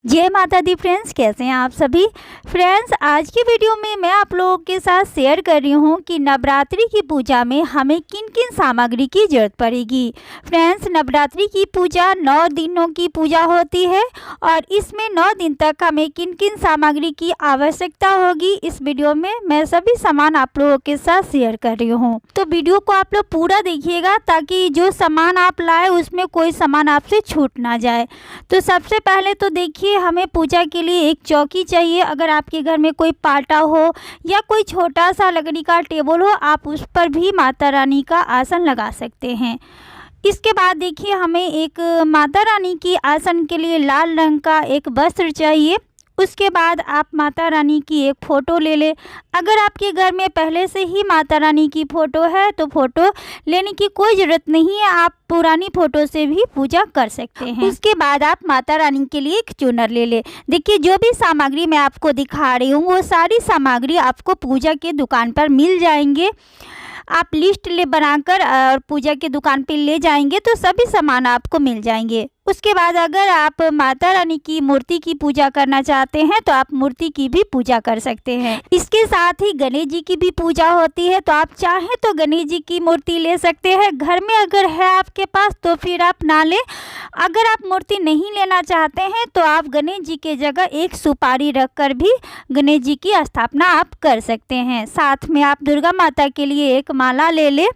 जय माता दी फ्रेंड्स, कैसे हैं आप सभी। फ्रेंड्स, आज की वीडियो में मैं आप लोगों के साथ शेयर कर रही हूं कि नवरात्रि की पूजा में हमें किन किन सामग्री की ज़रूरत पड़ेगी। फ्रेंड्स, नवरात्रि की पूजा 9 दिनों की पूजा होती है और इसमें 9 दिन तक हमें किन किन सामग्री की आवश्यकता होगी, इस वीडियो में मैं सभी सामान आप लोगों के साथ शेयर कर रही हूँ। तो वीडियो को आप लोग पूरा देखिएगा ताकि जो सामान आप लाए उसमें कोई सामान आपसे छूट ना जाए। तो सबसे पहले तो देखिए, हमें पूजा के लिए एक चौकी चाहिए। अगर आपके घर में कोई पाटा हो या कोई छोटा सा लकड़ी का टेबल हो, आप उस पर भी माता रानी का आसन लगा सकते हैं। इसके बाद देखिए, हमें एक माता रानी की आसन के लिए लाल रंग का एक वस्त्र चाहिए। उसके बाद आप माता रानी की एक फ़ोटो ले लें। अगर आपके घर में पहले से ही माता रानी की फ़ोटो है तो फ़ोटो लेने की कोई ज़रूरत नहीं है, आप पुरानी फ़ोटो से भी पूजा कर सकते हैं। उसके बाद आप माता रानी के लिए एक चुनर ले लें। देखिए, जो भी सामग्री मैं आपको दिखा रही हूँ वो सारी सामग्री आपको पूजा के दुकान पर मिल जाएंगे। आप लिस्ट बनाकर और पूजा की दुकान पे ले जाएंगे तो सभी सामान आपको मिल जाएंगे। उसके बाद अगर आप माता रानी की मूर्ति की पूजा करना चाहते हैं तो आप मूर्ति की भी पूजा कर सकते हैं। इसके साथ ही गणेश जी की भी पूजा होती है, तो आप चाहें तो गणेश जी की मूर्ति ले सकते हैं। घर में अगर है आपके पास तो फिर आप ना लें। अगर आप मूर्ति नहीं लेना चाहते हैं तो आप गणेश जी के जगह एक सुपारी रखकर भी गणेश जी की स्थापना आप कर सकते हैं। साथ में आप दुर्गा माता के लिए एक माला ले लें।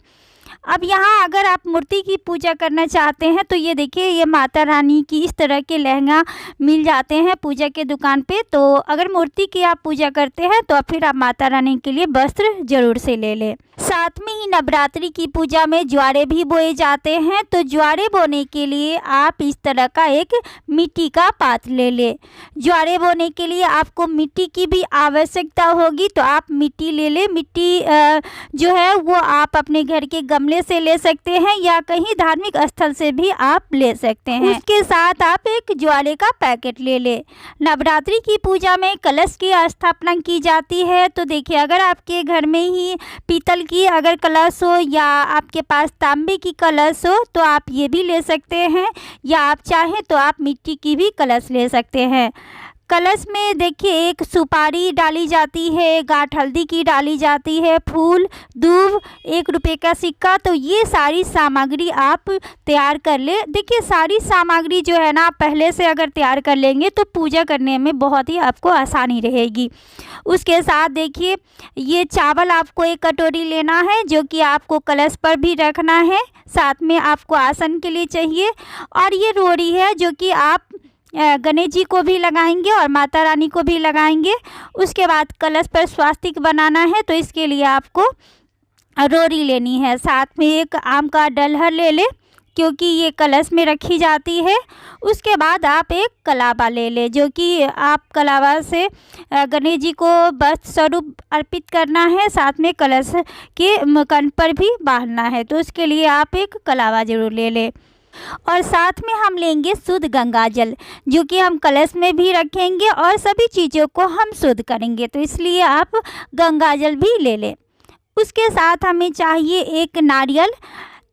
अब यहाँ अगर आप मूर्ति की पूजा करना चाहते हैं तो ये देखिए, ये माता रानी की इस तरह के लहंगा मिल जाते हैं पूजा के दुकान पे। तो अगर मूर्ति की आप पूजा करते हैं तो फिर आप माता रानी के लिए वस्त्र जरूर से ले लें। साथ में ही नवरात्रि की पूजा में ज्वारे भी बोए जाते हैं, तो ज्वारे बोने के लिए आप इस तरह का एक मिट्टी का पात्र ले लें। ज्वारे बोने के लिए आपको मिट्टी की भी आवश्यकता होगी, तो आप मिट्टी ले लें। मिट्टी जो है वो आप अपने घर के गमले से ले सकते हैं या कहीं धार्मिक स्थल से भी आप ले सकते हैं। उसके साथ आप एक ज्वारे का पैकेट ले लें। नवरात्रि की पूजा में कलश की स्थापना की जाती है, तो देखिए, अगर आपके घर में ही पीतल की अगर कलश हो या आपके पास तांबे की कलश हो तो आप ये भी ले सकते हैं, या आप चाहें तो आप मिट्टी की भी कलश ले सकते हैं। कलश में देखिए, एक सुपारी डाली जाती है, गांठ हल्दी की डाली जाती है, फूल, दूब, 1 रुपये का सिक्का। तो ये सारी सामग्री आप तैयार कर ले। देखिए, सारी सामग्री जो है ना, आप पहले से अगर तैयार कर लेंगे तो पूजा करने में बहुत ही आपको आसानी रहेगी। उसके साथ देखिए, ये चावल आपको 1 कटोरी लेना है जो कि आपको कलश पर भी रखना है। साथ में आपको आसन के लिए चाहिए, और ये रोड़ी है जो कि आप गणेश जी को भी लगाएंगे और माता रानी को भी लगाएंगे। उसके बाद कलश पर स्वास्तिक बनाना है, तो इसके लिए आपको रोरी लेनी है। साथ में एक आम का डलहर ले ले क्योंकि ये कलश में रखी जाती है। उसके बाद आप एक कलावा ले ले, जो कि आप कलावा से गणेश जी को वस्त्र स्वरूप अर्पित करना है। साथ में कलश के कंठ पर भी बांधना है, तो उसके लिए आप एक कलावा जरूर ले लें। और साथ में हम लेंगे शुद्ध गंगा जल, जो कि हम कलश में भी रखेंगे और सभी चीज़ों को हम शुद्ध करेंगे, तो इसलिए आप गंगा जल भी ले लें। उसके साथ हमें चाहिए एक नारियल।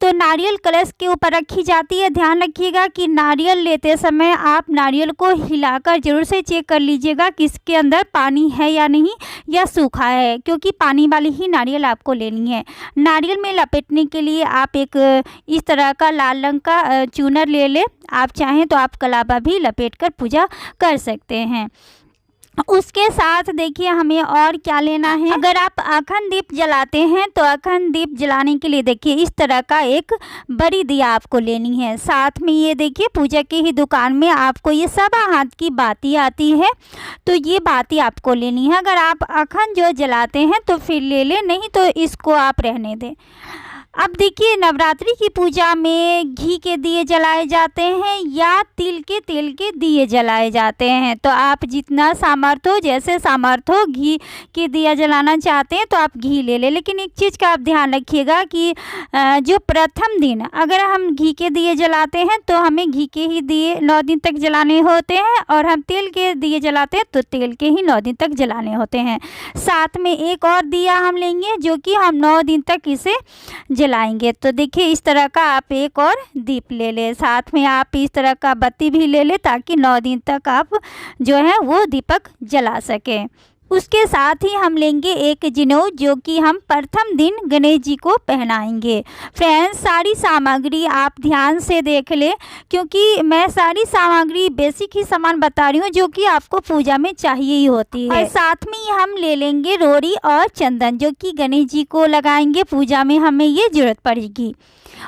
तो नारियल कलश के ऊपर रखी जाती है। ध्यान रखिएगा कि नारियल लेते समय आप नारियल को हिलाकर ज़रूर से चेक कर लीजिएगा कि इसके अंदर पानी है या नहीं, या सूखा है, क्योंकि पानी वाली ही नारियल आपको लेनी है। नारियल में लपेटने के लिए आप एक इस तरह का लाल रंग का चूनर ले लें। आप चाहें तो आप कलावा भी लपेट कर पूजा कर सकते हैं। उसके साथ देखिए, हमें और क्या लेना है। अगर आप अखंड दीप जलाते हैं तो अखंड दीप जलाने के लिए देखिए, इस तरह का एक बड़ी दिया आपको लेनी है। साथ में ये देखिए, पूजा की ही दुकान में आपको ये 1.25 हाथ की बाती आती है, तो ये बाती आपको लेनी है। अगर आप अखंड जो जलाते हैं तो फिर ले लें, नहीं तो इसको आप रहने दें। अब देखिए, नवरात्रि की पूजा में घी के दिए जलाए जाते हैं या तेल के दिए जलाए जाते हैं। तो आप जितना सामर्थ्य हो, जैसे सामर्थ्य हो, घी के दिया जलाना चाहते हैं तो आप घी ले लें। लेकिन एक चीज़ का आप ध्यान रखिएगा कि जो प्रथम दिन अगर हम घी के दिए जलाते हैं तो हमें घी के ही दिए 9 दिन तक जलाने होते हैं, और हम तेल के दिए जलाते हैं तो तेल के ही 9 दिन तक जलाने होते हैं। साथ में एक और दिया हम लेंगे जो कि हम 9 दिन तक इसे जलाएंगे। तो देखिए इस तरह का आप एक और दीप ले लें, साथ में आप इस तरह का बत्ती भी ले लें ताकि 9 दिन तक आप जो है वो दीपक जला सकें। उसके साथ ही हम लेंगे एक जनेऊ, जो कि हम प्रथम दिन गणेश जी को पहनाएंगे। फ्रेंड्स, सारी सामग्री आप ध्यान से देख लें, क्योंकि मैं सारी सामग्री बेसिक ही सामान बता रही हूँ जो कि आपको पूजा में चाहिए ही होती है। और साथ में ही हम ले लेंगे रोड़ी और चंदन, जो कि गणेश जी को लगाएंगे, पूजा में हमें ये जरूरत पड़ेगी।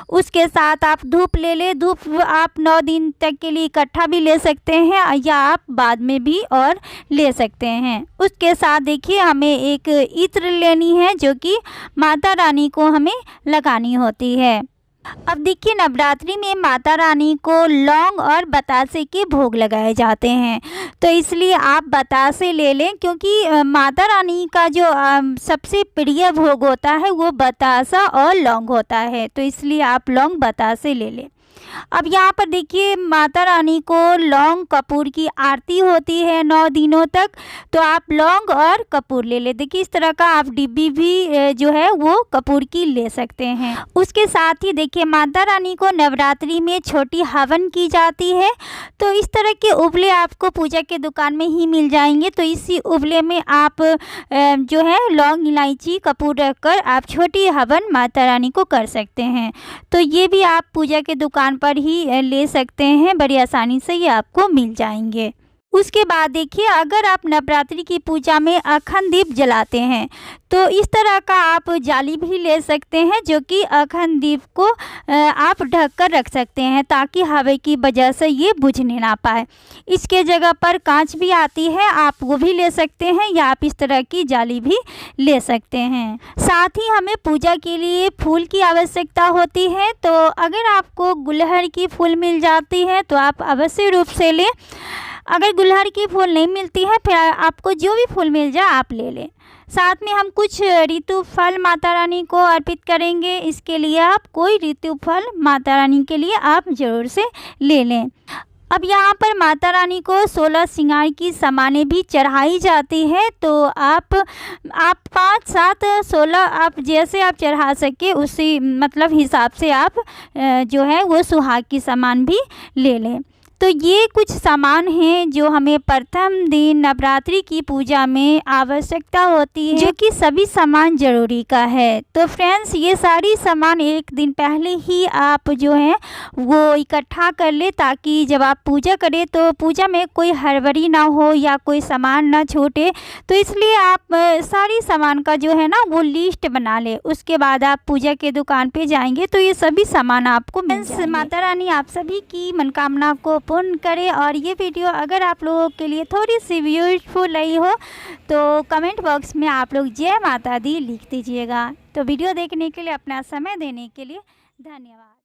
उसके साथ आप धूप ले ले। धूप आप 9 दिन तक के लिए इकट्ठा भी ले सकते हैं या आप बाद में भी और ले सकते हैं। उसके साथ देखिए हमें एक इत्र लेनी है, जो कि माता रानी को हमें लगानी होती है। अब देखिए नवरात्रि में माता रानी को लौंग और बतासे के भोग लगाए जाते हैं, तो इसलिए आप बतासे ले लें, क्योंकि माता रानी का जो सबसे प्रिय भोग होता है वो बतासा और लौंग होता है, तो इसलिए आप लौंग बतासे ले लें। अब यहाँ पर देखिए माता रानी को लौंग कपूर की आरती होती है 9 दिनों तक, तो आप लौंग और कपूर ले ले। देखिए इस तरह का आप डिब्बी भी जो है वो कपूर की ले सकते हैं। उसके साथ ही देखिए माता रानी को नवरात्रि में छोटी हवन की जाती है, तो इस तरह के उबले आपको पूजा के दुकान में ही मिल जाएंगे। तो इसी उबले में आप जो है लौंग इलायची कपूर रखकर आप छोटी हवन माता रानी को कर सकते हैं। तो ये भी आप पूजा के दुकान पर ही ले सकते हैं, बड़ी आसानी से ये आपको मिल जाएंगे। उसके बाद देखिए अगर आप नवरात्रि की पूजा में अखंड दीप जलाते हैं, तो इस तरह का आप जाली भी ले सकते हैं, जो कि अखंड दीप को आप ढक कर रख सकते हैं ताकि हवा की वजह से ये बुझने ना पाए। इसके जगह पर कांच भी आती है, आप वो भी ले सकते हैं, या आप इस तरह की जाली भी ले सकते हैं। साथ ही हमें पूजा के लिए फूल की आवश्यकता होती है, तो अगर आपको गुलहड़ की फूल मिल जाती है तो आप अवश्य रूप से लें। अगर गुलहड़ की फूल नहीं मिलती है, फिर आपको जो भी फूल मिल जाए आप ले लें। साथ में हम कुछ ऋतु फल माता रानी को अर्पित करेंगे, इसके लिए आप कोई ऋतु फल माता रानी के लिए आप ज़रूर से ले लें। अब यहाँ पर माता रानी को 16 श्रृंगार की सामानें भी चढ़ाई जाती है, तो आप 5, 7, 16 आप जैसे आप चढ़ा सके उसी मतलब हिसाब से आप जो है वो सुहाग की सामान भी ले लें। तो ये कुछ सामान हैं जो हमें प्रथम दिन नवरात्रि की पूजा में आवश्यकता होती है, जो कि सभी सामान ज़रूरी का है। तो फ्रेंड्स, ये सारी सामान एक दिन पहले ही आप जो है वो इकट्ठा कर ले, ताकि जब आप पूजा करें तो पूजा में कोई हड़बड़ी ना हो या कोई सामान ना छूटे। तो इसलिए आप सारी सामान का जो है ना वो लिस्ट बना ले। उसके बाद आप पूजा के दुकान पे जाएंगे तो ये सभी सामान आपको मिल जाएंगे। माता रानी आप सभी की मनोकामना को पूर्ण करें। और ये वीडियो अगर आप लोगों के लिए थोड़ी सी यूजफुल रही हो तो कमेंट बॉक्स में आप लोग जय माता दी लिख दीजिएगा। तो वीडियो देखने के लिए, अपना समय देने के लिए धन्यवाद।